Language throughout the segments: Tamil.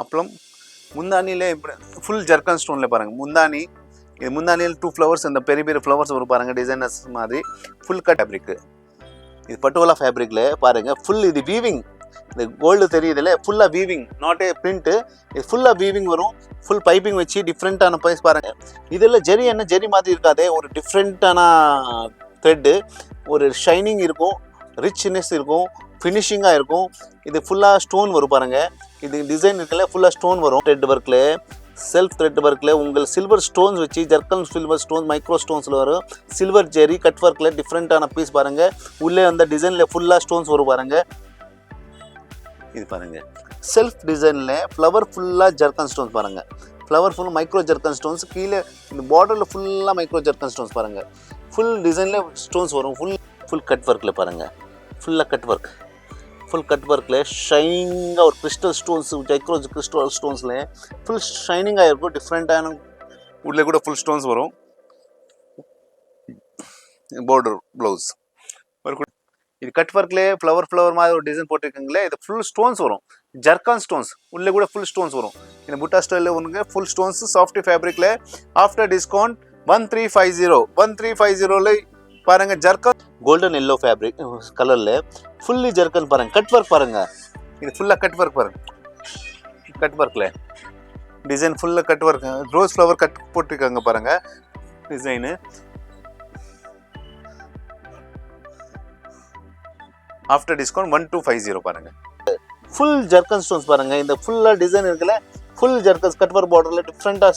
அப்புறம் முந்தானியில் ஃபுல் ஜர்க்கன் ஸ்டோனில் பாருங்கள். முந்தானி இது முந்தானியில் 2 ஃப்ளவர்ஸ், இந்த பெரிய பெரிய ஃப்ளவர்ஸ் வரும் பாருங்கள், டிசைனர்ஸ் மாதிரி. ஃபுல் கட் ஃபேப்ரிக்கு இது பட்டுவலா ஃபேப்ரிக்கில் பாருங்கள். ஃபுல் இது வீவிங், இந்த கோல்டு தெரியுதுல்ல, ஃபுல்லாக வீவிங், நாட் ஏ பிரிண்ட்டு. இது ஃபுல்லாக வீவிங் வரும். ஃபுல் பைப்பிங் வச்சு டிஃப்ரெண்ட்டான ப்ரைஸ் பாருங்கள். இதில் ஜெரி என்ன ஜெரி மாதிரி இருக்காதே, ஒரு டிஃப்ரெண்ட்டான த்ரெட்டு, ஒரு ஷைனிங் இருக்கும், ரிச்னஸ் இருக்கும், ஃபினிஷிங்காக இருக்கும். இது ஃபுல்லாக ஸ்டோன் வரும் பாருங்கள். இது டிசைன் இருக்குல்ல, ஃபுல்லாக ஸ்டோன் வரும். த்ரெட் ஒர்க்கில், செல்ஃப் த்ரெட் ஒர்க்கில் உங்கள் சில்வர் ஸ்டோன்ஸ் வச்சு, ஜர்க்கன் சில்வர் ஸ்டோன்ஸ், மைக்ரோ ஸ்டோன்ஸில் வரும். சில்வர் ஜெரி கட் ஒர்க்கில் டிஃப்ரெண்ட்டான பீஸ் பாருங்கள். உள்ளே அந்த டிசைனில் ஃபுல்லாக ஸ்டோன்ஸ் வரும் பாருங்கள். இது பாருங்கள், செல்ஃப் டிசைனில் ஃப்ளவர் ஃபுல்லாக ஜர்க்கன் ஸ்டோன்ஸ் பாருங்கள். ஃப்ளவர் ஃபுல் மைக்ரோ ஜர்க்கன் ஸ்டோன்ஸ், கீழே இந்த பார்டரில் ஃபுல்லாக மைக்ரோ ஜர்க்கன் ஸ்டோன்ஸ் பாருங்கள். ஃபுல் டிசைனில் ஸ்டோன்ஸ் வரும். ஃபுல் கட் ஒர்க்கில் பாருங்கள், ஃபுல்லாக கட் ஒர்க். ஃபுல் கட் ஒர்க்கில் ஷைனிங்காக ஒரு கிறிஸ்டல் ஸ்டோன்ஸ், மைக்ரோ கிறிஸ்டல் ஸ்டோன்ஸில் ஃபுல் ஷைனிங்காக இருக்கும். டிஃப்ரெண்ட்டான உள்ளே கூட ஃபுல் ஸ்டோன்ஸ் வரும். பார்டர் ப்ளவுஸ் இது கட் ஒர்க்லேயே ஃப்ளவர் மாதிரி ஒரு டிசைன் போட்டிருக்காங்களே, இது ஃபுல் ஸ்டோன்ஸ் வரும், ஜர்க்கான் ஸ்டோன்ஸ். உள்ளே கூட ஃபுல் ஸ்டோன்ஸ் வரும். இந்த புட்டா ஸ்டைலில் ஒன்றுங்க ஃபுல் ஸ்டோன்ஸ் சாஃப்ட் ஃபேப்ரிக்கில். After discount 1350. 1350ல் பாருங்கள், ஜர்க்கன் கோல்டன் எல்லோ ஃபேப்ரிக் கலரில் ஃபுல்லி ஜர்க்கன் பாருங்கள். கட் ஒர்க் பாருங்கள், இது ஃபுல்லாக கட் ஒர்க் பாருங்கள். கட் ஒர்க்கில் டிசைன் ஃபுல்லாக cut work, rose flower cut போட்டிருக்காங்க பாருங்கள் டிசைனு. ஆஃப்டர் டிஸ்கவுண்ட் 1250 பாருங்கள். ஃபுல் ஜர்க்கன் ஸ்டோன்ஸ் பாருங்கள். இந்த ஃபுல்லாக டிசைன் இருக்குல்ல, ஃபுல் ஜர்க்கன்ஸ் கட் ஒர்க் பார்டரில் டிஃப்ரெண்ட்டாக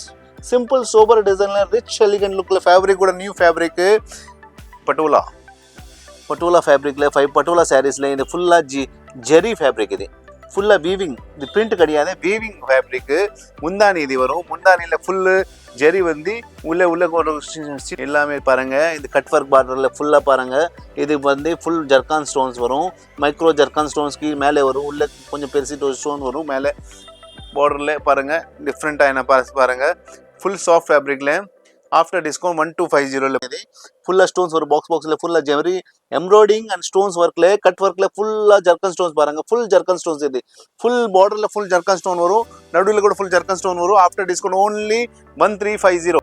சிம்பிள் சோபர் டிசைனில் ரிச் எலிகன்ட் லுக்கில் ஃபேப்ரிக் கூட நியூ ஃபேப்ரிக்கு பட்டுவலா ஃபேப்ரிக்கில் 5 பட்டுவலா சாரீஸில் இது ஃபுல்லாக ஜெரி ஃபேப்ரிக். இது ஃபுல்லாக வீவிங், இது பிரிண்ட் கிடையாது, வீவிங் ஃபேப்ரிக்கு. முந்தானி இது வரும். முந்தானியில் ஃபுல்லு ஜெரி வந்து உள்ளே ஒரு எல்லாமே பாருங்கள். இது கட் ஒர்க் பார்டரில் ஃபுல்லாக பாருங்கள். இது வந்து ஃபுல் ஜர்க்கான் ஸ்டோன்ஸ் வரும். மைக்ரோ ஜர்க்கான் ஸ்டோன்ஸ்க்கு மேலே வரும். உள்ளே கொஞ்சம் பெருசு ஸ்டோன் வரும் மேலே பார்டரில் பாருங்கள். டிஃப்ரெண்ட்டாக பாருங்கள். ஃபுல் சாஃப்ட் ஃபேப்ரிக்கில். ஆஃப்டர் டிஸ்கவுண்ட் 1250 இது ஃபுல்லாக ஸ்டோன்ஸ் ஒரு பாக்ஸில் ஃபுல்லாக ஜெரி எம்ப்ராய்டிங் அண்ட் ஸ்டோன்ஸ் ஒர்க்கில் கட் ஒர்க்கில் ஃபுல்லாக ஜர்க்கன் ஸ்டோன்ஸ் பாருங்கள். ஃபுல் ஜர்க்கன் ஸ்டோன்ஸ் இது ஃபுல் பார்டரில் ஃபுல் ஜர்க்கன் ஸ்டோன் வரும். நடுவில் கூட ஃபுல் ஜர்க்கன் ஸ்டோன் வரும். After discount only 1350.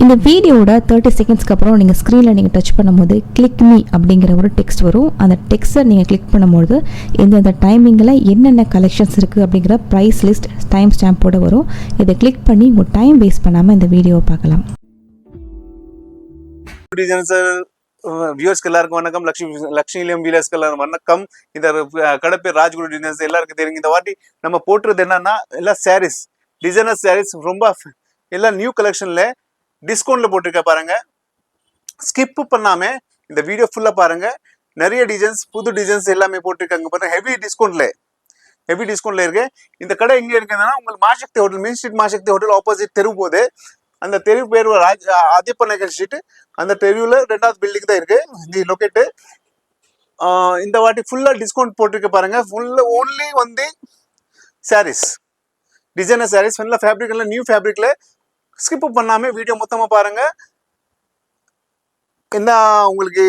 இந்த வீடியோட 30 செகண்ட்ஸ்க்கு அப்புறம் நீங்கள் ஸ்க்ரீனில் நீங்கள் டச் பண்ணும்போது கிளிக் மீ அப்படிங்கிற ஒரு டெக்ஸ்ட் வரும். அந்த டெக்ஸ்ட்டை நீங்கள் கிளிக் பண்ணும்போது எந்தெந்த டைமிங்கில் என்னென்ன கலெக்ஷன்ஸ் இருக்குது அப்படிங்கிற ப்ரைஸ் லிஸ்ட் டைம் ஸ்டாம்போடு வரும். இதை கிளிக் பண்ணி உங்கள் டைம் வேஸ்ட் பண்ணாமல் இந்த வீடியோவை பார்க்கலாம். வியூவர்ஸ்க்கு எல்லாருக்கும் வணக்கம். லக்ஷ்மிலியம் வீலர்ஸ்க்கு எல்லாரும் வணக்கம். இந்த கடை பேர் ராஜ்குரு டிசைனர்ஸ், எல்லாருக்கும் தெரியும். இந்த வாட்டி நம்ம போட்டுறது என்னன்னா எல்லாம் சாரீஸ், டிசைனர் சாரீஸ், ரொம்ப எல்லாம் நியூ கலெக்ஷன்ல டிஸ்கவுண்ட்ல போட்டிருக்க பாருங்க. ஸ்கிப் பண்ணாம இந்த வீடியோ ஃபுல்லா பாருங்க. நிறைய டிசைன்ஸ், புது டிசைன்ஸ் எல்லாமே போட்டிருக்காங்க பாருங்க. ஹெவி டிஸ்கவுண்ட்ல இருக்கு. இந்த கடை எங்க இருக்குன்னா உங்களுக்கு Maa Shakti hotel, main street Maa Shakti hotel opposite தெரு போது. அந்த தெரு பேர் ஆதிப்ப நகர் ஸ்ட்ரீட். அந்த தெருவில் 2வது பில்டிங் தான் இருக்கு இந்த லொக்கேட்டு. இந்த வாட்டி ஃபுல்லா டிஸ்கவுண்ட் போட்டிருக்க பாருங்க. ஃபுல்லா ஓன்லி வந்து சாரீஸ், டிசைனர் சாரீஸ், ஃபுல்லா ஃபேப்ரிக் எல்லாம் நியூ ஃபேப்ரிக்ல. ஸ்கிப் பண்ணாம வீடியோ மொத்தமா பாருங்க. என்ன உங்களுக்கு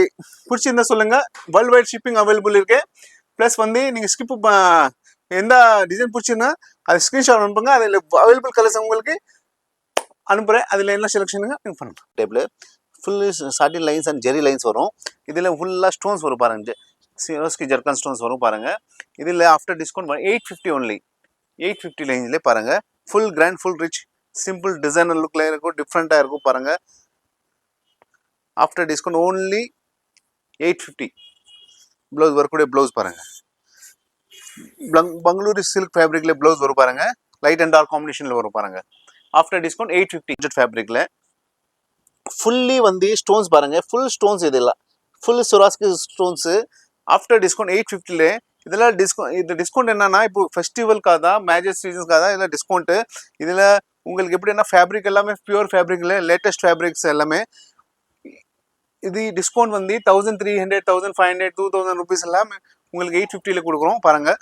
பிடிச்சிருந்தா சொல்லுங்க. வேர்ல்ட் வைட் ஷிப்பிங் அவைலபிள் இருக்கு. பிளஸ் வந்து நீங்க ஸ்கிப் எந்த டிசைன் பிடிச்சிருந்தா அது ஸ்கிரீன்ஷாட் அனுப்புங்க. அதில் அவைலபிள் கலர்ஸ் உங்களுக்கு அனுப்புகிறேன். அதில் என்ன செலெக்ஷனுங்க பண்ணலாம். Table full satin lines and Jerry lines வரும். இதில் ஃபுல்லாக ஸ்டோன்ஸ் வரும் பாருங்க. ரோஸ்கி ஜர்க்கன் ஸ்டோன்ஸ் வரும் பாருங்கள். இதில் ஆஃப்டர் டிஸ்கவுண்ட் 850 ஒன்லி. 850 ரேஞ்சிலே பாருங்கள். Full grand, full rich, simple designer லுக்கில் இருக்கும். டிஃப்ரெண்ட்டாக இருக்கும் பாருங்கள். After discount only 850. ப்ளவுஸ் ஒர்க்குடைய ப்ளவுஸ் பாருங்கள். பெங்களூரு சில்க் ஃபேப்ரிக்கில் ப்ளவுஸ் வரும் பாருங்கள். லைட் அண்ட் டார்க் காம்பினேஷனில் வரும் பாருங்கள். ஆஃப்டர் டிஸ்கவுண்ட் 850 ஃபேப்ரிக்கில் ஃபுல்லி வந்து ஸ்டோன்ஸ் பாருங்கள். ஃபுல் ஸ்டோன்ஸ் இதெல்லாம் ஃபுல் சுராஸ்கி ஸ்டோன்ஸு. ஆஃப்டர் டிஸ்கவுண்ட் 850ல இதெல்லாம் இது டிஸ்கவுண்ட் என்னன்னா இப்போ ஃபெஸ்டிவல்காக தான், மேரேஜ் சீசன்ஸ்க்காக தான் இதில் டிஸ்கவுண்ட்டு. இதில் உங்களுக்கு எப்படின்னா ஃபேப்ரிக் எல்லாமே பியூர் ஃபேப்ரிக்கில் லேட்டஸ்ட் ஃபேப்ரிக்ஸ் எல்லாமே. இது டிஸ்கவுண்ட் வந்து 1300, 1500, 2000 ருபீஸ் எல்லாம் உங்களுக்கு 850ல கொடுக்குறோம் பாருங்கள்.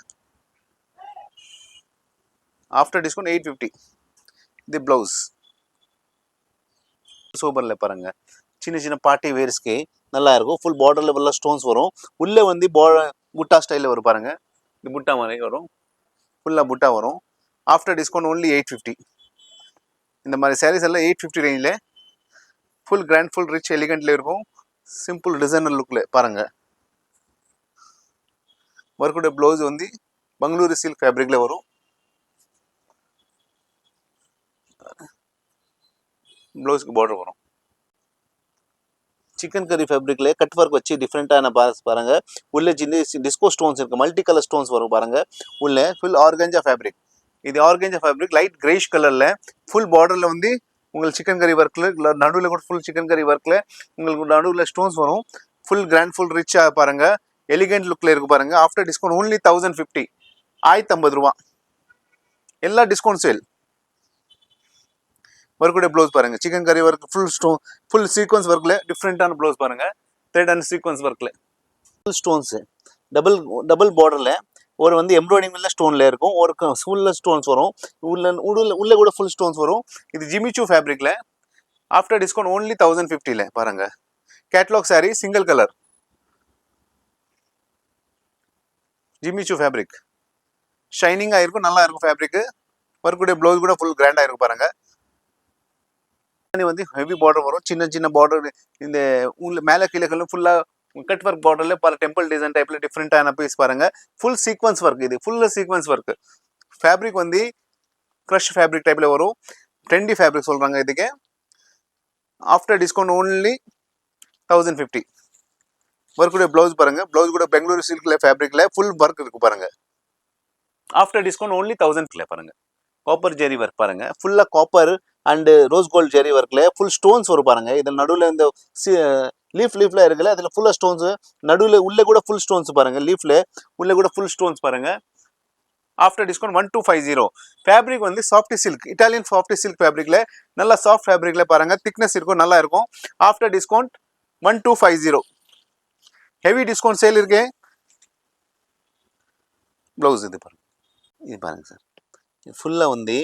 After discount 850. இது ப்ளவுஸ் சூப்பரில் பாருங்க. சின்ன சின்ன பார்ட்டி வேர்ஸ்க்கு நல்லா இருக்கும். ஃபுல் பார்டர் லெவலில் ஸ்டோன்ஸ் வரும். உள்ளே வந்து புட்டா ஸ்டைலில் வரும் பாருங்க. இது புட்டா மாதிரி வரும். ஃபுல்லாக புட்டா வரும். After discount only 850. இந்த மாதிரி சாரீஸ் எல்லாம் 850 ரேஞ்சில் ஃபுல் கிராண்ட் ஃபுல் ரிச் எலிகண்ட்ல இருக்கும். சிம்பிள் டிசைனர் லுக்கில் பாருங்கள். ஒர்க்குடைய ப்ளவுஸ் வந்து பெங்களூரு சில்க் ஃபேப்ரிக்கில் வரும். ப்ளவுஸ்க்கு பார்டர் வரும். சிக்கன் கறி ஃபேப்ரிக்லேயே கட் ஒர்க் வச்சு டிஃப்ரெண்ட்டான பாருங்கள். உள்ளே சின்ன டிஸ்கோ ஸ்டோன்ஸ் இருக்குது, மல்டி கலர் ஸ்டோன்ஸ் வரும் பாருங்கள். உள்ளே ஃபுல் ஆர்கஞ்சா ஃபேப்ரிக். இது ஆர்கஞ்சா ஃபேப்ரிக் லைட் கிரேஷ் கலரில் ஃபுல் பார்டரில் வந்து உங்களுக்கு சிக்கன் கறி ஒர்க்கில் நடுவில் கூட ஃபுல் சிக்கன் கறி ஒர்க்கில் உங்களுக்கு நடுவில் ஸ்டோன்ஸ் வரும். ஃபுல் கிராண்ட் ஃபுல் ரிச்சாக பாருங்கள், எலிகென்ட் லுக்கில் இருக்குது பாருங்கள். ஆஃப்டர் டிஸ்கவுண்ட் ஓன்லி 1050, 1050 ரூபா. எல்லா டிஸ்கவுண்ட் சேல். ஒர்க்குடைய ப்ளவுஸ் பாருங்கள், சிக்கன் கறி ஒர்க் ஃபுல் சீக்வன்ஸ் ஒர்க்கில் டிஃப்ரெண்ட்டான ப்ளவுஸ் பாருங்கள். த்ரெட் அண்ட் சீக்வன்ஸ் ஒர்க்கில் ஃபுல் ஸ்டோன்ஸு டபுள் பார்டரில் ஒரு வந்து எம்ப்ராய்டிங் ஸ்டோனில் இருக்கும், ஒரு ஃபுல்ல ஸ்டோன்ஸ் வரும். உள்ளே கூட ஃபுல் ஸ்டோன்ஸ் வரும். இது ஜிமிச்சூ ஃபேப்ரிக்கில் ஆஃப்டர் டிஸ்கவுண்ட் ஓன்லி 1050 பாருங்கள். Catalogue sari single colour ஜிமிச்சூ fabric ஷைனிங்காக இருக்கும், நல்லா இருக்கும் ஃபேப்ரிக்கு. ஒர்க்குடைய ப்ளவுஸ் கூட ஃபுல் கிராண்டாக இருக்கும் பாருங்கள். வந்து ஹெவி பார்டர் வரும், சின்ன சின்ன பார்டர். இந்த உள்ள மேலே கீழே ஃபுல்லாக கட் ஒர்க் பார்டர்ல பல டெம்பிள் டிசைன் டைப்ல டிஃப்ரெண்டான பீஸ் பாருங்க. ஃபுல் சீக்வன்ஸ் ஒர்க், இது ஃபுல் சீக்வன்ஸ் ஒர்க். ஃபேப்ரிக் வந்து க்ரஷ் ஃபேப்ரிக் டைப்ல வரும். ட்ரெண்டி ஃபேப்ரிக் சொல்றாங்க இதுக்கு. After discount only 1050. ஒர்க்குடைய ப்ளவுஸ் பாருங்க, ப்ளவுஸ் கூட பெங்களூரு சில்க்ல ஃபேப்ரிக்ல ஃபுல் ஒர்க் இருக்கு பாருங்க. ஆஃப்டர் டிஸ்கவுண்ட் ஓன்லி 1000 பாருங்க. காப்பர் ஜெரி ஒர்க் பாருங்க, ஃபுல்லா காப்பர் அண்ட் ரோஸ் கோல்ட் ஜெரி ஒர்க்ல ஃபுல் ஸ்டோன்ஸ் வரும் பாருங்க. இதில் நடுவில் இந்த லீஃப்ல இருக்குல்ல, அதில் ஃபுல்லாக ஸ்டோன்ஸ். நடுவில் உள்ளே கூட ஃபுல் ஸ்டோன்ஸ் பாருங்க, லீஃப்ல உள்ளே கூட ஃபுல் ஸ்டோன்ஸ் பாருங்க. After discount 1250. ஃபேப்ரிக் வந்து softy silk, Italian softy silk ஃபேப்ரிக்ல நல்லா சாஃப்ட் ஃபேப்ரிக்ல பாருங்க, திக்னஸ் இருக்கும், நல்லா இருக்கும். After discount 1250. Heavy discount sale இருக்கு. ப்ளவுஸ் இது பாருங்க, இது பாருங்க சார், ஃபுல்லாக வந்து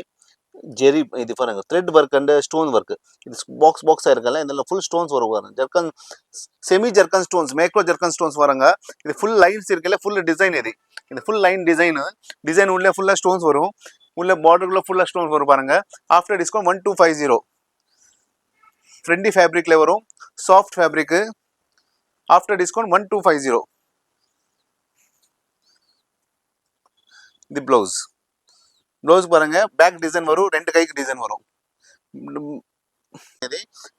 ஜெரி இது பாருங்க, thread work and stone work. இது பாக்ஸாக இருக்கல, இதில் ஃபுல் ஸ்டோன்ஸ் வரும் பாருங்க. ஜர்க்கன் செமி ஜர்க்கன் ஸ்டோன்ஸ், மேக்ரோ ஜர்க்கன் ஸ்டோன்ஸ் வராங்க. இது ஃபுல் லைன்ஸ் இருக்குல்ல, ஃபுல் டிசைன். இது ஃபுல் லைன் டிசைன் உள்ள ஃபுல்லாக ஸ்டோன்ஸ் வரும். உள்ள பார்டருக்குள்ள ஃபுல்லாக ஸ்டோன்ஸ் வரும் பாருங்க. After discount 1250. ஃப்ரெண்டி ஃபேப்ரிக்ல வரும், சாஃப்ட் ஃபேப்ரிக். After discount 1250. இது ப்ளவுஸ் பாருங்க, பேக் டிசைன் வரும், ரெண்டு கைக்கு டிசைன் வரும்.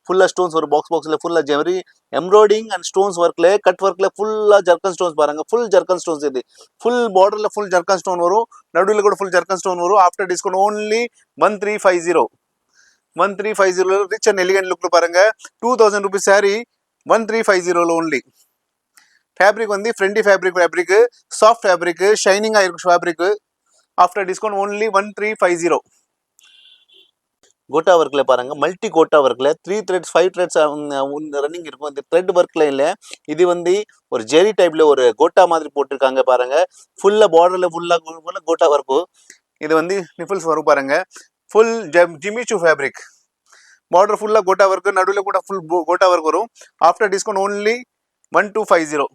ஃபுல்லா ஸ்டோன்ஸ் வரும், பாக்ஸ்ல ஃபுல்லா ஜெரி எம்ப்ராய்டிங் அண்ட் ஸ்டோன்ஸ் ஒர்க்ல கட் ஒர்க்ல ஃபுல்லா ஜர்க்கன் ஸ்டோன்ஸ் பாருங்க. Full zircon stones. இது ஃபுல் பார்டர்ல ஃபுல் ஜர்க்கன் ஸ்டோன் வரும், நடுவில் கூட ஃபுல் ஜர்க்கன் ஸ்டோன் வரும். After discount only 1350. 1350 rich and elegant look பாருங்க. 2000 rupees சாரி 1350 ஓன்லி. ஃபேப்ரிக் வந்து friendly fabric soft fabric, shining ஆயிருக்கும் fabric. After discount only 1350. Gota ஒர்க்ல பாருங்க, மல்டி கோட்டா ஒர்க்ல 3 threads 5 threads ரன்னிங் இருக்கும். இந்த த்ரெட் ஒர்க்ல இல்ல, இது வந்து ஒரு ஜெரி டைப்ல ஒரு கோட்டா மாதிரி போட்டிருக்காங்க பாருங்க. ஃபுல்லா பார்டர்ல ஃபுல்லா கோட்டா ஒர்க். இது வந்து நிஃபிள்ஸ் வரும் பாருங்க. ஃபுல் ஜிமிச்சூ ஃபேப்ரிக், பார்டர் ஃபுல்லா கோட்டா ஒர்க், நடுவில் கூட ஃபுல் கோட்டா ஒர்க் வரும். After discount only 1250.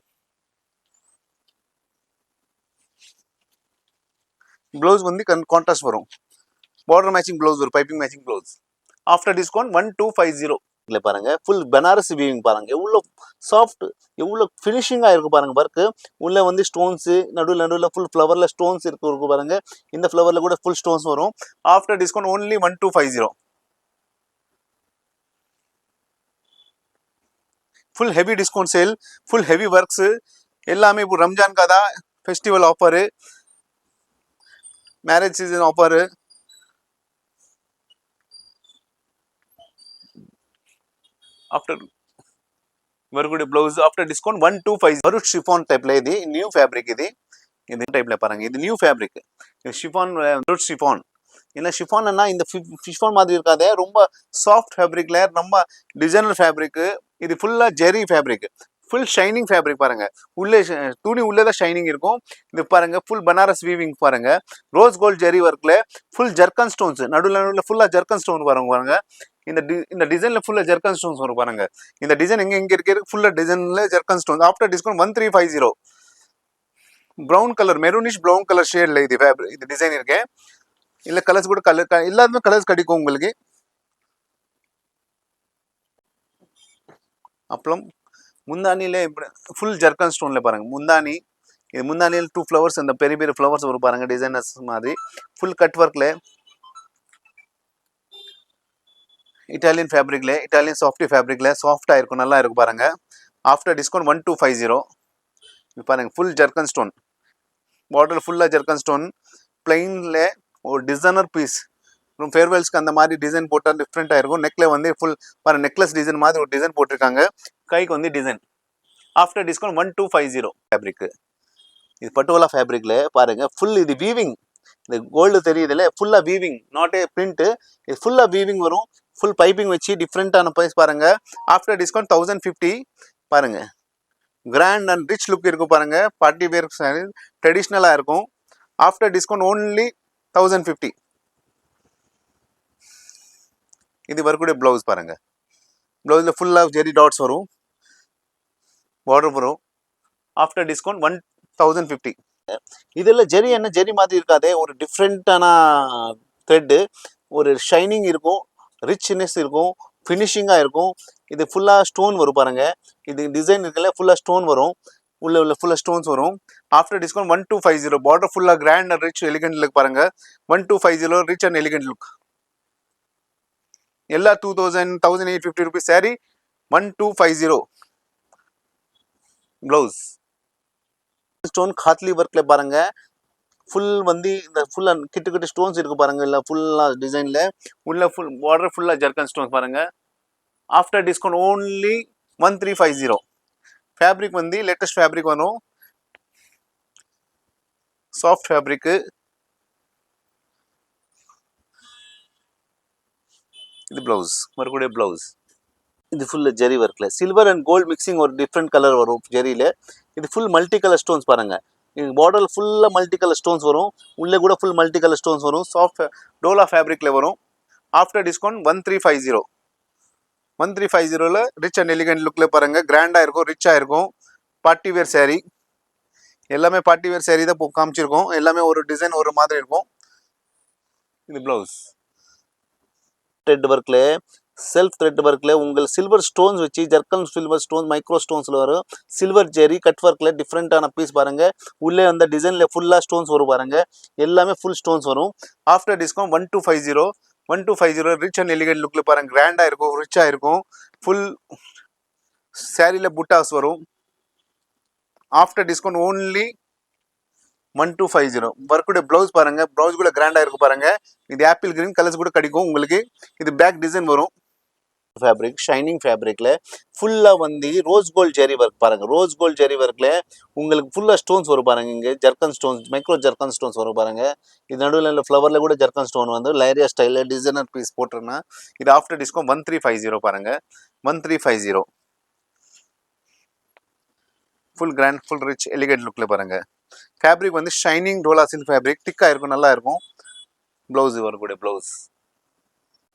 ப்ளவுஸ் வந்து கான்ட்ராஸ்ட் வரும், பார்டர் மேட்சிங் ப்ளவுஸ் வரும், piping matching blouse. After discount 1250. இல்லை பாருங்க, ஃபுல் பனாரஸ் வீவிங் பாருங்க, எவ்வளோ சாஃப்ட், எவ்வளோ ஃபினிஷிங்காக இருக்கு பாருங்க. ஒர்க்கு உள்ள வந்து ஸ்டோன்ஸ், நடுவில் ஃபுல் ஃப்ளவர்ல ஸ்டோன்ஸ் இருக்கு பாருங்க. இந்த ஃப்ளவர்ல கூட ஃபுல் ஸ்டோன்ஸ் வரும். After discount only 1250. Full heavy discount sale, full heavy works எல்லாமே. இப்போ ரம்ஜான் காதா festival offer, marriage season offer. After வரக்கூடிய ப்ளவுஸ் ஆஃப்டர் டிஸ்கவுண்ட் 1250. வரும் ஷிஃபான் டைப்ல, இது நியூ ஃபேப்ரிக். இது டைப்ல பாருங்க, இது நியூ ஃபேப்ரிக். ஷிஃபான் ஷிஃபான் இல்லை, ஷிஃபான்னா இந்த ஷிஃபான் மாதிரி இருக்காது, ரொம்ப சாஃப்ட் ஃபேப்ரிக்ல ரொம்ப டிசைனர் ஃபேப்ரிக். இது ஃபுல்லா ஜெரி ஃபேப்ரிக், ஃபுல் ஷைனிங் ஃபேப்ரிக் பாருங்க. உள்ளே துணி உள்ளதான் ஷைனிங் இருக்கும். இது பாருங்க, ஃபுல் பனாரஸ் வீவிங் பாருங்க, ரோஸ் கோல்ட் ஜெரி ஒர்க்ல ஃபுல் ஜர்க்கன் ஸ்டோன்ஸ், நடுவில் ஃபுல்லா ஜர்க்கன் ஸ்டோன் பாருங்க. இந்த டிசைன்ல ஃபுல்லா ஜர்க்கன் ஸ்டோன்ஸ் வரும் பாருங்க. இந்த டிசைன் எங்க இருக்கு, ஃபுல்லா டிசைன்ல zircon stones. After discount 1350. Brown colour, maroonish brown colour ஷேட்ல இது டிசைன் இருக்கு. இல்லை கலர்ஸ் கூட எல்லாருமே கலர்ஸ் கிடைக்கும் உங்களுக்கு. அப்புறம் முந்தானிலே ஃபுல் ஜர்க்கன் ஸ்டோனில் பாருங்கள் முந்தானி. இது முந்தானியில் 2 ஃப்ளவர்ஸ், அந்த பெரிய பெரிய ஃப்ளவர்ஸ் வரும் பாருங்கள் டிசைனர்ஸ் மாதிரி. ஃபுல் கட் ஒர்க்கில் இட்டாலியன் ஃபேப்ரிக்கில், இட்டாலியன் சாஃப்டி ஃபேப்ரிக்கில் சாஃப்டாக இருக்கும், நல்லா இருக்கும் பாருங்கள். After discount 1250. இது பாருங்கள் ஃபுல் ஜர்க்கன் ஸ்டோன், பார்டர் ஃபுல்லாக ஜர்க்கன் ஸ்டோன், பிளெயினில் ஒரு டிசைனர் பீஸ். ஃபேர்வெல்ஸ்க்கு அந்த மாதிரி டிசைன் போட்டால் டிஃப்ரெண்ட்டாக இருக்கும். நெக்கில் வந்து ஃபுல் பாருங்கள் நெக்லஸ் டிசைன் மாதிரி ஒரு டிசைன் போட்டிருக்காங்க. கைக்கு வந்து டிசைன். After discount 1250 fabric. இது பட்டுவலா ஃபேப்ரிக்கில் பாருங்கள் ஃபுல் இது வீவிங். இந்த கோல்டு தெரியுதுல்ல, ஃபுல்லாக வீவிங், நாட் ஏ பிரிண்ட்டு. இது ஃபுல்லாக வீவிங் வரும். ஃபுல் பைப்பிங் வச்சு டிஃப்ரெண்ட்டான ப்ரைஸ் பாருங்கள். ஆஃப்டர் டிஸ்கவுண்ட் 1050 பாருங்கள். கிராண்ட் அண்ட் ரிச் லுக் இருக்கும் பாருங்கள். பார்ட்டி வேர் சாரி ட்ரெடிஷ்னலாக இருக்கும். After discount only 1050. இது வரக்கூடிய ப்ளவுஸ் பாருங்கள். ப்ளவுஸில் ஃபுல்லாக ஜெரி டாட்ஸ் வரும், பார்டர் வரும். After discount 1050. இதில் ஜெரி என்ன ஜெரி மாதிரி இருக்காதே, ஒரு டிஃப்ரெண்ட்டான த்ரெட்டு, ஒரு ஷைனிங் இருக்கும், ரிச்னஸ் இருக்கும், ஃபினிஷிங்காக இருக்கும். இது ஃபுல்லாக ஸ்டோன் வரும் பாருங்கள். இது டிசைன் இருக்குல்ல, ஃபுல்லாக ஸ்டோன் வரும், உள்ள ஃபுல்லாக ஸ்டோன்ஸ் வரும். After discount 1250. பார்டர் ஃபுல்லாக grand and rich elegant look பாருங்கள். 1250 ரிச் அண்ட் எலிகண்ட் லுக். எல்லா 1850 ருபீஸ் சாரி. 1250 ப்ளவுஸ். ஸ்டோன் காத்லி ஒர்க்கில் பாருங்கள். ஃபுல் வந்து இந்த ஃபுல்லாக கிட்ட ஸ்டோன்ஸ் இருக்குது பாருங்கள். இல்லை ஃபுல்லாக டிசைனில் உள்ள ஃபுல் பார்டர் ஃபுல்லாக ஜர்க்கன் ஸ்டோன்ஸ் பாருங்கள். After discount only 1350. ஃபேப்ரிக் வந்து லேட்டஸ்ட் ஃபேப்ரிக் வரும், சாஃப்ட் ஃபேப்ரிக்கு. இது ப்ளவுஸ், மறுபடிய ப்ளவுஸ். இது ஃபுல்லு ஜெரி ஒர்க்கில் சில்வர் அண்ட் கோல்டு மிக்சிங், ஒரு டிஃப்ரெண்ட் கலர் வரும் ஜெரியில். இது ஃபுல் மல்டி கலர் ஸ்டோன்ஸ் பாருங்கள். இது பார்டர் ஃபுல்லாக மல்டி கலர் ஸ்டோன்ஸ் வரும், உள்ளே கூட ஃபுல் மல்டி கலர் ஸ்டோன்ஸ் வரும். சாஃப்ட் டோலா ஃபேப்ரிக்கில் வரும். After discount 1350. 1350ல் ரிச் அண்ட் எலிகண்ட் லுக்கில் பாருங்கள். கிராண்டாக இருக்கும், ரிச்சாக இருக்கும். பார்ட்டி வேர் சாரீ, எல்லாமே பார்ட்டி வேர் சாரீ தான் காமிச்சிருக்கோம். எல்லாமே ஒரு டிசைன் ஒரு மாதிரி இருக்கும். இது ப்ளவுஸ். த்ரெட் ஒர்க்கில், செல்ஃப் த்ரெட் ஒர்க்கில் உங்கள் சில்வர் ஸ்டோன்ஸ் வச்சு ஜர்க்கன் சில்வர் ஸ்டோன்ஸ் மைக்ரோ ஸ்டோன்ஸில் வரும். சில்வர் ஜெரி கட் ஒர்க்கில் டிஃப்ரெண்ட்டான பீஸ் பாருங்கள். உள்ளே அந்த டிசைனில் ஃபுல்லாக ஸ்டோன்ஸ் வரும் பாருங்கள். எல்லாமே ஃபுல் ஸ்டோன்ஸ் வரும். After discount 1250. 1250 rich and elegant லுக்கில் பாருங்கள். கிராண்டாக இருக்கும், ரிச்சாக இருக்கும். ஃபுல் சாரியில் புட்டாஸ் வரும். After discount only 1250. ஒர்க்குடைய ப்ளவுஸ் பாருங்கள். ப்ளவுஸ் கூட கிராண்டாக இருக்கும் பாருங்கள். இது ஆப்பிள் கிரீன் கலர்ஸ் கூட கிடைக்கும் உங்களுக்கு. இது பேக் டிசைன் வரும். ஃபேப்ரிக் ஷைனிங் ஃபேப்ரிக்கில் ஃபுல்லாக வந்து ரோஸ் கோல்ட் ஜெரி ஒர்க் பாருங்கள். ரோஸ் கோல்ட் ஜெரி ஒர்க்கில் உங்களுக்கு ஃபுல்லாக ஸ்டோன்ஸ் வரும் பாருங்கள். இங்கே ஜர்க்கன் ஸ்டோன்ஸ், மைக்ரோ ஜர்க்கன் ஸ்டோன்ஸ் வரும் பாருங்கள். இது நடுவில் இல்லை ஃப்ளவரில் கூட ஜர்க்கன் ஸ்டோன் வந்து லைரியா ஸ்டைலில் டிசைனர் பீஸ் போட்டுருன்னா. இது ஆஃப்டர் டிஸ்கவுண்ட் 1350 பாருங்கள். 1350 ஃபுல் கிராண்ட் ஃபுல் ரிச் எலிகேட் லுக்கில் பாருங்கள். ஃபேப்ரிக் வந்து ஷைனிங் டோலா சில்க் ஃபேப்ரிக், திக்காக இருக்கும், நல்லா இருக்கும். ப்ளவுஸ் வரக்கூடிய ப்ளவுஸ்.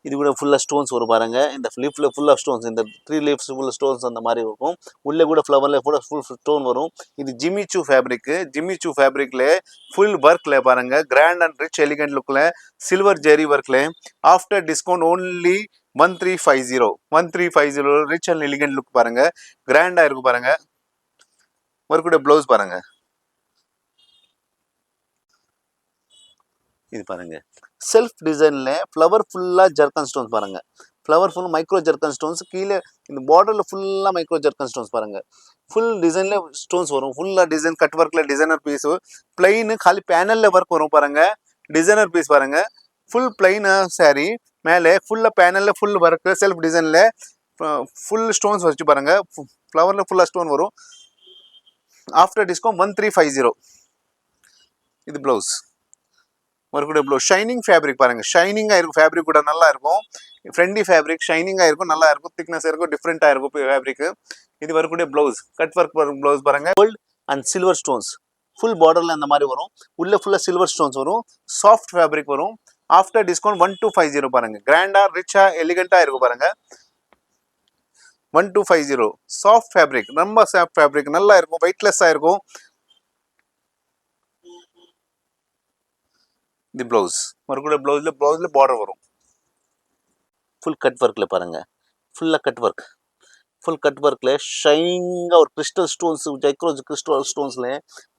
இது கூட ஃபுல்லாக ஸ்டோன்ஸ் வரும் பாருங்கள். இந்த லீஃபில் ஃபுல்லாக ஸ்டோன்ஸ், இந்த 3 லீவ்ஸ் ஃபுல் ஸ்டோன்ஸ் அந்த மாதிரி இருக்கும். உள்ளே கூட ஃப்ளவரில் கூட ஃபுல் ஸ்டோன் வரும். இது ஜிமிச்சூ ஃபேப்ரிக்கு. ஜிமிச்சூ ஃபேப்ரிக்கில் ஃபுல் ஒர்க்கில் பாருங்கள். கிராண்ட் அண்ட் ரிச் எலிகண்ட் லுக்கில் சில்வர் ஜெரி ஒர்க்கில். After discount only 1350. 1350 rich and elegant look பாருங்கள். கிராண்டாக இருக்கும் பாருங்கள். ஒர்க்குடைய ப்ளவுஸ் பாருங்கள். இது பாருங்கள் செல்ஃப் டிசைனில் ஃப்ளவர் ஃபுல்லாக ஜர்க்கன் ஸ்டோன்ஸ் பாருங்கள். Flower full micro ஜர்க்கன் stones. கீழே இந்த பார்டரில் ஃபுல்லாக மைக்ரோ ஜர்க்கன் ஸ்டோன்ஸ் பாருங்கள். ஃபுல் டிசைனில் ஸ்டோன்ஸ் வரும். ஃபுல்லாக டிசைன் கட் ஒர்க்கில் டிசைனர் பீஸு. பிளைனு காலி பேனலில் ஒர்க் வரும் பாருங்கள். டிசைனர் பீஸ் பாருங்கள். ஃபுல் பிளைனு சாரீ, மேலே ஃபுல்லாக பேனலில் ஃபுல் ஒர்க்கு செல்ஃப் டிசைனில் ஃபுல் ஸ்டோன்ஸ் வச்சு பாருங்கள். ஃப்ளவரில் ஃபுல்லாக ஸ்டோன் வரும். After discount 1350. இது ப்ளவுஸ். ஒர்க்குடைய ப்ளவுஸ். ஷைனிங் ஃபேப்ரிக் பாருங்கள். ஷைனிங்காக இருக்கும். ஃபேப்ரிக் கூட நல்லா இருக்கும். ஃப்ரெண்ட்லி ஃபேப்ரிக், ஷைனிங்காக இருக்கும், நல்லா இருக்கும். திக்னஸ் இருக்கும், டிஃப்ரெண்ட்டாக இருக்கும் ஃபேப்ரிக்கு. இது வரக்கூடிய ப்ளவுஸ். கட் ஒர்க் ப்ளவுஸ் பாருங்கள். Gold and silver stones full பார்டரில் அந்த மாதிரி வரும். உள்ளே ஃபுல்லாக சில்வர் ஸ்டோன்ஸ் வரும். சாஃப்ட் ஃபேப்ரிக் வரும். ஆஃப்டர் டிஸ்கவுண்ட் 1250 பாருங்கள். கிராண்டாக ரிச்சாக எலிகண்ட்டாக இருக்கும் பாருங்கள். 1250 சாஃப்ட் ஃபேப்ரிக், ரொம்ப சாஃப்ட் ஃபேப்ரிக், நல்லா இருக்கும், வெயிட்லெஸ்ஸாக இருக்கும். இது ப்ளவுஸ். ஒரு கூட ப்ளவுஸில் பார்டர் வரும். ஃபுல் கட் ஒர்க்கில் பாருங்கள், ஃபுல்லாக கட் ஒர்க். ஃபுல் கட் ஒர்க்கில் ஷைனிங்காக ஒரு கிறிஸ்டல் ஸ்டோன்ஸ், ஜைக்ரோஸ் கிறிஸ்டல் ஸ்டோன்ஸில்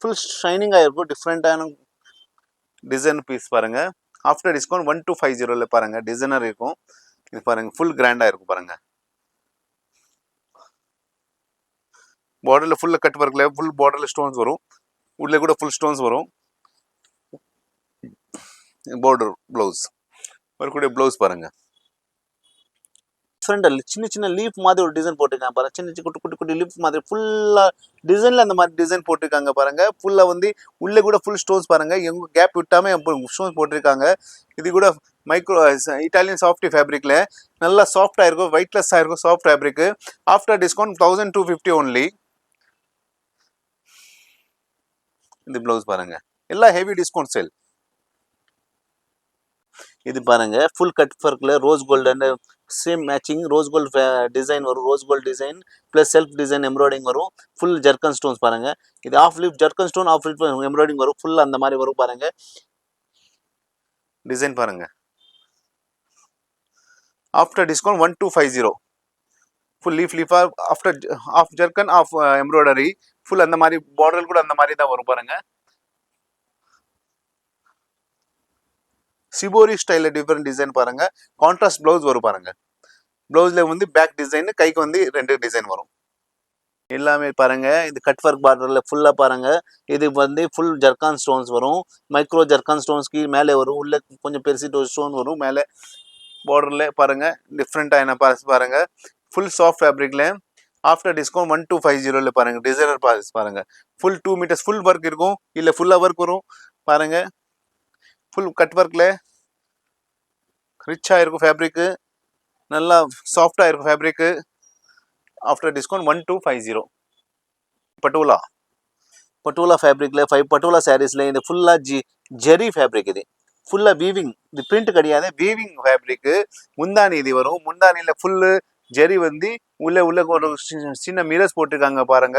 ஃபுல் ஷைனிங்காக இருக்கும். டிஃப்ரெண்ட்டான டிசைன் பீஸ் பாருங்கள். ஆஃப்டர் டிஸ்கவுண்ட் 1250 பாருங்கள் டிசைனர் இருக்கும். இது பாருங்கள் ஃபுல் கிராண்டாக இருக்கும் பாருங்கள். பார்டரில் ஃபுல்லாக கட் ஒர்க்கில் ஃபுல் பார்டரில் ஸ்டோன்ஸ் வரும். உள்ளே கூட ஃபுல் ஸ்டோன்ஸ் வரும். Border blouse. ஒரு கூட ப்ளவுஸ் பாருங்கள். டிஃப்ரெண்ட் சின்ன சின்ன லீஃப் மாதிரி ஒரு டிசைன் போட்டிருக்காங்க பாருங்க. சின்ன சின்ன குட்டி குட்டி குட்டி லீஃப் மாதிரி ஃபுல்லாக டிசைனில் அந்த மாதிரி டிசைன் போட்டிருக்காங்க பாருங்க. ஃபுல்லாக வந்து உள்ளே கூட ஃபுல் ஸ்டோன்ஸ் பாருங்க. எங்க கேப் விட்டாமல் ஸ்டோன்ஸ் போட்டிருக்காங்க. இது கூட மைக்ரோ இட்டாலியன் சாஃப்டி ஃபேப்ரிக்ல நல்லா சாஃப்டாக இருக்கும், வெயிட்லெஸ்ஸாக இருக்கும் soft fabric. After discount 1250 only. இந்த ப்ளவுஸ் பாருங்க, எல்லாம் ஹெவி டிஸ்கவுண்ட் சேல். இது பாருங்க ஃபுல் கட் ஒர்க்கில் rose gold same matching rose gold design வரும். Rose gold design plus self design embroidering வரும். ஃபுல் ஜர்க்கன் ஸ்டோன்ஸ் பாருங்க. இது half leaf zircon stone, half leaf embroidering வரும். ஃபுல் அந்த மாதிரி வரும் பாருங்க. டிசைன் பாருங்க. After discount 1250. ஃபுல் லீஃபா after half zircon half embroidery full அந்த மாதிரி பார்டர் கூட அந்த மாதிரி தான் வரும் பாருங்க. சிபோரி ஸ்டைலில் டிஃப்ரெண்ட் டிசைன் பாருங்க. கான்ட்ராஸ்ட் ப்ளவுஸ் வரும் பாருங்க. ப்ளவுஸில் வந்து பேக் டிசைன், கைக்கு வந்து 2 டிசைன் வரும். எல்லாமே பாருங்க. இது கட் ஒர்க் பார்டரில் ஃபுல்லாக பாருங்க. இது வந்து ஃபுல் ஜர்கான் ஸ்டோன்ஸ் வரும். மைக்ரோ ஜர்கான் ஸ்டோன்ஸ்க்கு மேலே வரும். உள்ளே கொஞ்சம் பெருசிட்டு ஒரு ஸ்டோன் வரும் மேலே பார்டரில் பாருங்க. டிஃப்ரெண்ட்டாக பாருங்க. ஃபுல் சாஃப்ட் ஃபேப்ரிக்ல ஆஃப்டர் டிஸ்கவுண்ட் 1250 பாருங்க. டிசைனர் பாருங்க. ஃபுல் 2 மீட்டர்ஸ் ஃபுல் ஒர்க் இருக்கும், இல்லை ஃபுல்லாக ஒர்க் வரும் பாருங்க. ஃபுல் கட் ஒர்க்கில் ரிச்சாக இருக்கும் ஃபேப்ரிக்கு, நல்லா சாஃப்டாக இருக்கும் ஃபேப்ரிக்கு. After discount 1250. பட்டோலா ஃபேப்ரிக்கில் 5 பட்டோலா சாரீஸில் இது ஃபுல்லாக ஜெரி ஃபேப்ரிக். இது ஃபுல்லாக வீவிங், இது பிரிண்ட் கிடையாது, வீவிங் ஃபேப்ரிக்கு. முந்தானி இது வரும். முந்தானியில் ஃபுல்லு ஜெரி வந்து உள்ளே ஒரு சின்ன மிரர்ஸ் போட்டிருக்காங்க பாருங்க.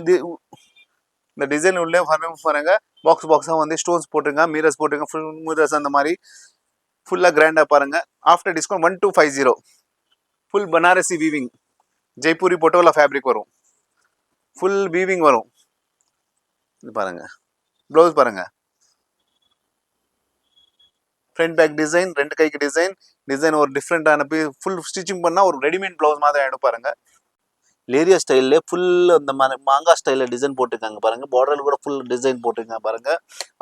இது இந்த டிசைன் உள்ளே பாருங்க. பாக்ஸாக வந்து ஸ்டோன்ஸ் போட்டிருக்காங்க, மிரர்ஸ் போட்டிருக்காங்க, ஃபுல் மிரர்ஸ் அந்த மாதிரி ஃபுல்லாக கிராண்டாக பாருங்க. After discount 1250. Full Banarasi weaving Jaipuri patola fabric வரும். ஃபுல் வீவிங் வரும். இது பாருங்க. ப்ளவுஸ் பாருங்க. ஃப்ரண்ட் பேக் டிசைன், 2 கைக்கு டிசைன் ஒரு டிஃப்ரெண்டான ஃபுல் ஸ்டிச்சிங் பண்ணால் ஒரு ரெடிமேட் ப்ளவுஸ் மாதிரி ஆகிடும் பாருங்க. லேரியா ஸ்டைல்ல ஃபுல் அந்த மாதிரி மாங்கா ஸ்டைலில் டிசைன் போட்டிருக்காங்க பாருங்க. பார்டரில் கூட ஃபுல் டிசைன் போட்டிருக்காங்க பாருங்க.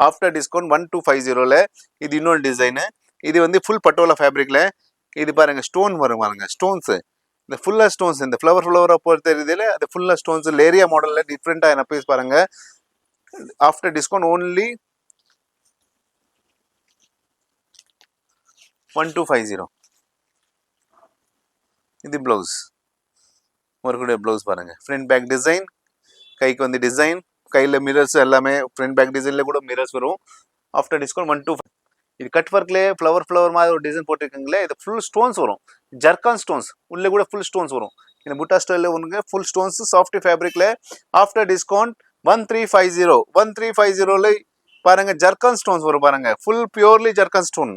After discount 1250. இது இன்னொரு டிசைனு. இது வந்து ஃபுல் பட்டோலா ஃபேப்ரிக்ல. இது பாருங்க ஸ்டோன் வரும் பாருங்க. ஸ்டோன்ஸ் இந்த ஃபுல்லாக ஸ்டோன்ஸ், இந்த ஃப்ளவராக பொறுத்த இதில் அது ஃபுல்லாக ஸ்டோன்ஸ் லேரியா மாடலில் டிஃப்ரெண்ட்டாக என்ன பீஸ் பாருங்க. After discount only 1250. இது ப்ளவுஸ். ஒரு கூட ப்ளவுஸ் பாருங்க. ஃப்ரண்ட் பேக் டிசைன், கைக்கு வந்து டிசைன், கையில் மிரர்ஸ் எல்லாமே ஃப்ரண்ட் பேக் டிசைனில் கூட மிரர்ஸ் வரும். After discount 1250. இது கட் ஒர்க்லேயே ஃப்ளவர் மாதிரி ஒரு டிசைன் போட்டிருக்கீங்களே. இது ஃபுல் ஸ்டோன்ஸ் வரும், ஜர்கான் ஸ்டோன்ஸ். உள்ளே கூட ஃபுல் ஸ்டோன்ஸ் வரும். இந்த புட்டா ஸ்டைலில் ஒன்றுங்க ஃபுல் ஸ்டோன்ஸ் சாஃப்ட் ஃபேப்ரிக்ல. After discount 1350. 1350 பாருங்க. ஜர்கான் ஸ்டோன்ஸ் வரும் பாருங்க. Full purely zircon stone.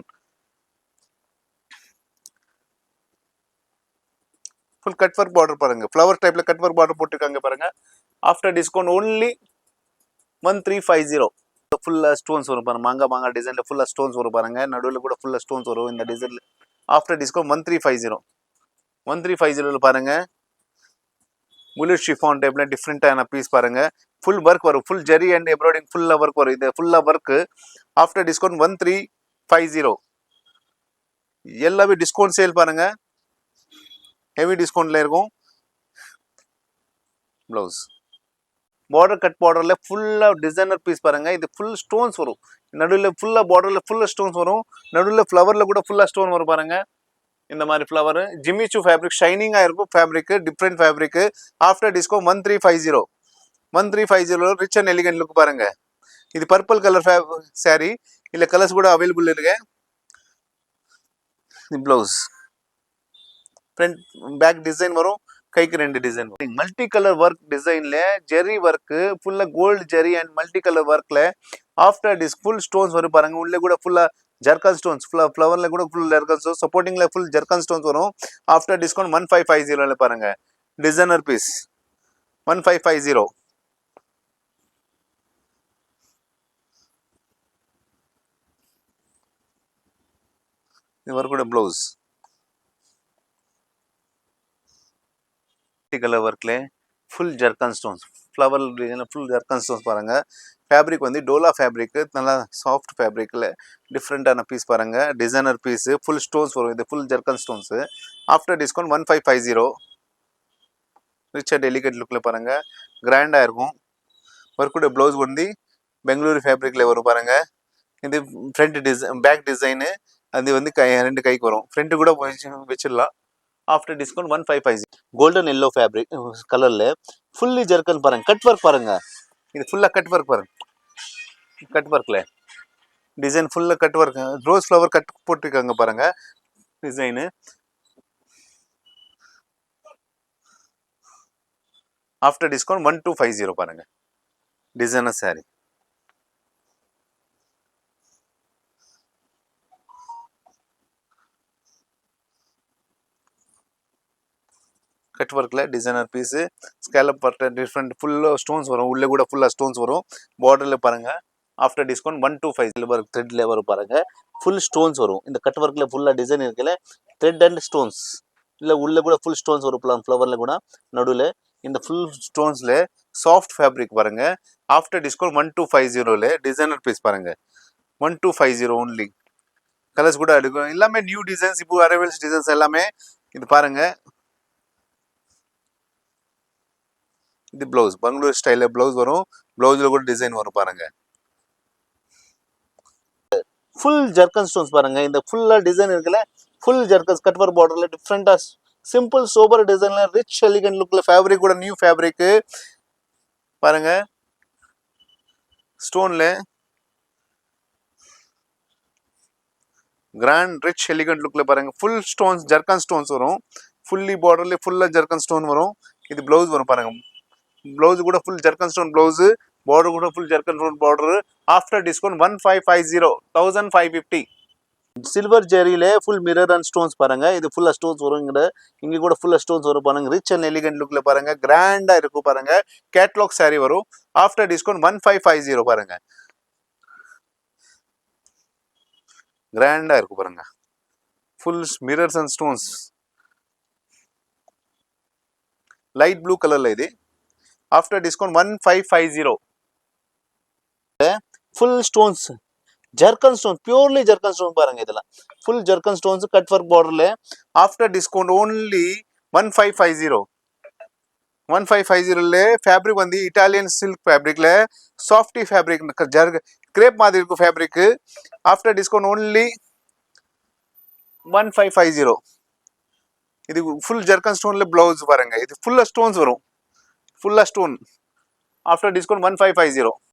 Full cut work border பாருங்க. ஃப்ளவர் டைப்ல கட் ஒர்க் பார்டர் போட்டிருக்காங்க பாருங்க. After discount only 1350. ஃபுல்லாக ஸ்டோன்ஸ் வரும் பாருங்க. மாங்கா டிசைனில் ஃபுல்லாக ஸ்டோன்ஸ் வரும் பாருங்க. நடுவில் கூட ஃபுல்லாக ஸ்டோன்ஸ் வரும் இந்த டிசைனில். After discount 1350. 1350 பாருங்க. புல்லட் ஷிஃபான் டைப்ல டிஃப்ரெண்டான பீஸ் பாருங்க. ஃபுல் ஒர்க் வரும். ஃபுல் ஜெரி அண்ட் எம்ப்ராய்டிங் ஃபுல்லாக ஒர்க் வரும். இது ஃபுல்லாக ஒர்க்கு. After discount 1350. எல்லாமே டிஸ்கவுண்ட் சேல் பாருங்க. ஹெவி டிஸ்கவுண்ட்ல இருக்கும். ப்ளவுஸ் பார்டர் கட் பார்டரில் ஃபுல்லாக டிசைனர் பீஸ் பாருங்க. இது ஃபுல் ஸ்டோன்ஸ் வரும். நடுவில் ஃபுல்லாக பார்டரில் ஃபுல்லாக ஸ்டோன்ஸ் வரும். நடுவில் ஃப்ளவரில் கூட ஃபுல்லாக ஸ்டோன் வரும் பாருங்க. இந்த மாதிரி ஃப்ளவர் ஜிமிச்சு ஃபேப்ரிக் ஷைனிங்காக இருக்கும். Fabric different fabric. After discount 1350. 1350 rich and elegant look பாருங்க. இது பர்பிள் கலர் சாரி, இல்லை கலர்ஸ் கூட அவைலபிள் இருக்கு. இது ப்ளவுஸ். ஃப்ரண்ட் பேக் டிசைன் வரும். கைக்கு 2 டிசைன். மல்டி கலர் ஒர்க் டிசைன்ல ஜெரி ஒர்க் ஃபுல்லா gold zari and multi colour ஒர்க்ல ஆஃப்டர் டிஸ்க் ஃபுல் ஸ்டோன்ஸ் வரும் பாருங்க. உள்ள கூட ஃபுல்லா ஜர்கன் ஸ்டோன்ஸ், ஃபுல்லா ஃப்ளவர்ல கூட ஃபுல் ஜர்கன் ஸ்டோன்ஸ், சப்போர்ட்டிங்ல ஃபுல் ஜர்கன் ஸ்டோன்ஸ் வரும். ஆஃப்டர் டிஸ்கவுண்ட் 1550 பாருங்க. Designer piece 1550. இது வர கூட ப்ளவுஸ் கலர் ஒர்க்ல ஃபுல் ஜர்கன் ஸ்டோன்ஸ், ஃப்ளவர் டிசைன்ல ஃபுல் ஜர்கன் ஸ்டோன்ஸ் பாருங்க. ஃபேப்ரிக் வந்து டோலா ஃபேப்ரிக், நல்லா சாஃப்ட் ஃபேப்ரிக்ல டிஃப்ரெண்டான பீஸ் பாருங்க. டிசைனர் பீஸ் ஃபுல் ஸ்டோன்ஸ் வரும். இது full zircon stones. After discount 1550. Rich and elegant லுக்ல பாருங்க. கிராண்டா இருக்கும். ஒர்க்குடைய ப்ளவுஸ் வந்து பெங்களூரு ஃபேப்ரிக்ல வரும் பாருங்க. இது ஃப்ரண்ட் டிசைன், பேக் டிசைனு. அது வந்து 2 கைக்கு வரும். ஃப்ரண்ட் கூட வச்சிடலாம். After discount 1550. Golden yellow fabric கலர்ல ஃபுல்லி ஜர்கன் பாருங்க. கட் ஒர்க் பாருங்க. இது ஃபுல்லா கட் ஒர்க் பாருங்க. கட் ஒர்க்ல டிசைன் ஃபுல்லா cut work, rose flower cut போட்டிருக்காங்க பாருங்க டிசைனு. ஆஃப்டர் டிஸ்கவுண்ட் 1250 பாருங்க. Designer sorry. கட் ஒர்க்ல டிசைனர் பீஸ், ஸ்கேலப் பட்ட டிஃப்ரெண்ட் ஃபுல்லா ஸ்டோன்ஸ் வரும். உள்ள கூட ஃபுல்லா ஸ்டோன்ஸ் வரும். பார்டர்ல பாருங்க. After discount 1250. சில்வர் த்ரெட்ல வரும் பாருங்க. ஃபுல் ஸ்டோன்ஸ் வரும். இந்த கட் ஒர்க்ல ஃபுல்லா டிசைன் இருக்குல்ல, த்ரெட் அண்ட் ஸ்டோன்ஸ். இல்ல உள்ள கூட ஃபுல் ஸ்டோன்ஸ் வரும். ஃப்ளவர்ல கூட நடுவில் இந்த ஃபுல் ஸ்டோன்ஸ்ல சாஃப்ட் ஃபேப்ரிக் பாருங்க. ஆஃப்டர் டிஸ்கவுண்ட் 1250 டிசைனர் பீஸ் பாருங்க. 1250 ஒன்லி. கலர்ஸ் கூட எடுக்கும். எல்லாமே நியூ டிசைன்ஸ், இப்போ அரைவல்ஸ் டிசைன்ஸ் எல்லாமே. இது பாருங்க. இது ப்ளவுஸ் பெங்களூர் ஸ்டைல ப்ளவுஸ் வரும். ப்ளவுஸ்ல கூட டிசைன் வரும் பாருங்க. ஃபுல் ஜர்கன் ஸ்டோன்ஸ் பாருங்க. இந்த ஃபுல்லா டிசைன் இருக்குல்ல, ஃபுல் ஜர்கன்ஸ் கட் ஒர்க் பார்டர்ல டிஃப்ரெண்டா சிம்பிள் சோபர் டிசைன்ல ரிச் எலிகன்ட் லுக்ல ஃபேப்ரிக் கூட நியூ ஃபேப்ரிக் பாருங்க. ஸ்டோன்ல கிராண்ட் ரிச் எலிகன்ட் லுக்ல பாருங்க. ஃபுல் ஸ்டோன்ஸ் ஜர்கன் ஸ்டோன்ஸ் வரும். ஃபுல்லி பார்டர்ல ஃபுல்லா ஜர்கன் ஸ்டோன் வரும். இது ப்ளவுஸ் வரும் பாருங்க. ப்ளவுஸ் கூட full zircon stone blouse, border கூட full zircon stone border. After discount 1550, 1550. Silver ஜெரியில ஃபுல் மிரர் அண்ட் ஸ்டோன்ஸ் பாருங்க. இது ஃபுல்லா ஸ்டோன்ஸ் வரும். இங்க கூட ஃபுல்லா ஸ்டோன்ஸ் வரும் பாருங்க. ரிச் அண்ட் எலிகன்ட் லுக்ல பாருங்க. கிராண்டா இருக்கும் பாருங்க. கேட்லாக் சாரி வரும். ஆஃப்டர் டிஸ்கவுண்ட் 1550 பாருங்க. கிராண்டா இருக்கும் பாருங்க. Full mirrors and stones. Light blue கலர்ல இது. After discount 1550. Full stones zircon stone, purely zircon stone பாருங்க. இதெல்லாம் full zircon stones cut work பார்டர்ல. After discount only 1550. 1550ல ஃபேப்ரிக் வந்து இட்டாலியன் சில்க் ஃபேப்ரிக்ல சாஃப்டி ஃபேப்ரிக், கிரேப் மாதிரி இருக்கும் ஃபேப்ரிக். After discount only 1550. இது ஃபுல் ஜர்கன் ஸ்டோன்ல ப்ளவுஸ் பாருங்க. இது ஃபுல்லா ஸ்டோன்ஸ் வரும். ஃபுல்லா ஸ்டோன். After discount 1550.